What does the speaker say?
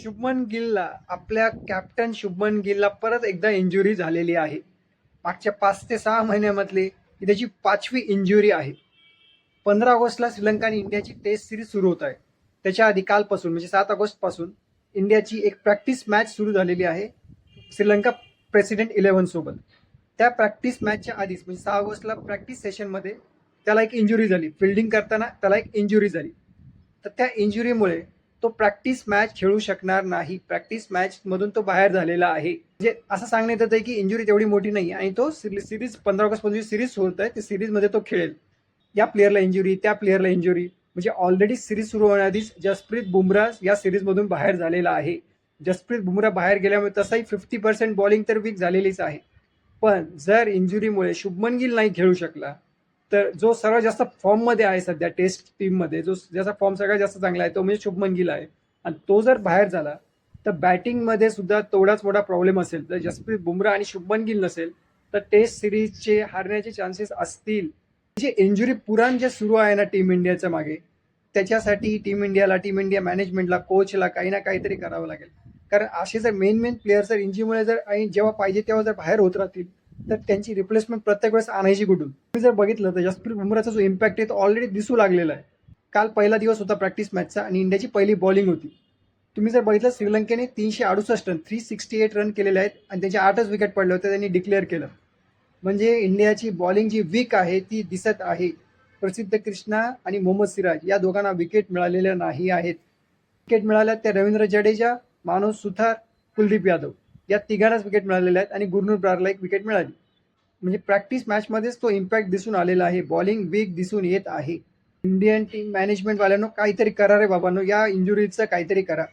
शुभमन गिलला आपल्या कॅप्टन शुभमन गिलला परत एकदा इंजुरी झालेली आहे. मागच्या 5 ते 6 महिन्यामधली ही त्याची 5वी इंजुरी आहे. 15 ऑगस्टला श्रीलंका आणि इंडियाची टेस्ट सिरीज सुरू होत आहे. त्याच्या आधी कालपासून म्हणजे 7 ऑगस्ट पासून इंडियाची एक प्रॅक्टिस मॅच सुरू झालेली आहे श्रीलंका प्रेसिडेंट 11 सोबत. त्या प्रॅक्टिस मॅचच्या आधीच म्हणजे 6 ऑगस्टला प्रॅक्टिस सेशनमध्ये त्याला एक इंजुरी झाली. फिल्डिंग करताना त्याला एक इंजुरी झाली. तर त्या इंजुरीमुळे तो प्रॅक्टिस मॅच खेळू शकणार नाही. प्रॅक्टिस मॅच मधून तो बाहेर झालेला आहे. म्हणजे असं सांगण्यात येत आहे की इंजुरी तेवढी मोठी नाही आणि तो सिरीज 15 ऑगस्ट पासून सिरीज होत आहे, त्या सिरीजमध्ये तो खेळेल. या प्लेअरला इंजुरी, त्या प्लेअरला इंजुरी, म्हणजे ऑलरेडी सिरीज सुरू होण्याआधीच जसप्रीत बुमराह या सिरीजमधून बाहेर झालेला आहे. जसप्रीत बुमराह बाहेर गेल्यामुळे तसाही 50% बॉलिंग तर वीक झालेलीच आहे. पण जर इंजुरीमुळे शुभमन गिल नाही खेळू शकला तर जो सर्वात जास्त फॉर्ममध्ये आहे सध्या टेस्ट टीममध्ये, जो ज्याचा फॉर्म सगळ्यात जास्त चांगला आहे तो म्हणजे शुभमन गिल आहे. आणि तो जर बाहेर झाला तर बॅटिंगमध्ये सुद्धा तेवढाच मोठा प्रॉब्लेम असेल. जर जसप्रीत बुमराह आणि शुभमन गिल नसेल तर टेस्ट सिरीजचे हारण्याचे चान्सेस असतील. जे इंजुरी पुराण जे सुरू आहे ना टीम इंडियाच्या मागे, त्याच्यासाठी टीम इंडिया मॅनेजमेंटला, कोचला काही ना काहीतरी करावं लागेल. कारण असे जर मेन प्लेयर जर इंजुरीमुळे जर आणि जेव्हा पाहिजे तेव्हा जर बाहेर होत राहतील तर त्यांची रिप्लेसमेंट प्रत्येक वेळेस आणायची कुठून. तुम्ही जर बघितलं तर जसप्रीत बुमराहचा जो इम्पॅक्ट आहे तो ऑलरेडी दिसू लागलेला आहे. काल पहिला दिवस होता प्रॅक्टिस मॅचचा आणि इंडियाची पहिली बॉलिंग होती. तुम्ही जर बघितलं श्रीलंकेने 368 रन 368 रन केलेले आहेत आणि त्याचे 8च विकेट पडले होते, त्यांनी डिक्लेअर केलं. म्हणजे इंडियाची बॉलिंग जी वीक आहे ती दिसत आहे. प्रसिद्ध कृष्णा आणि मोहम्मद सिराज या दोघांना विकेट मिळालेल्या नाही आहेत. विकेट मिळाल्या त्या रवींद्र जडेजा, मानव सुथार, कुलदीप यादव या तिघांनाच विकेट मिळालेल्या आहेत आणि गुरनूर ब्रारला एक विकेट मिळाली. म्हणजे प्रॅक्टिस मॅचमध्येच तो इम्पॅक्ट दिसून आलेला आहे. बॉलिंग वीक दिसून येत आहे. इंडियन टीम मॅनेजमेंट वाल्यांनो काहीतरी करा रे बाबांनो, या इंजुरीचं काहीतरी करा.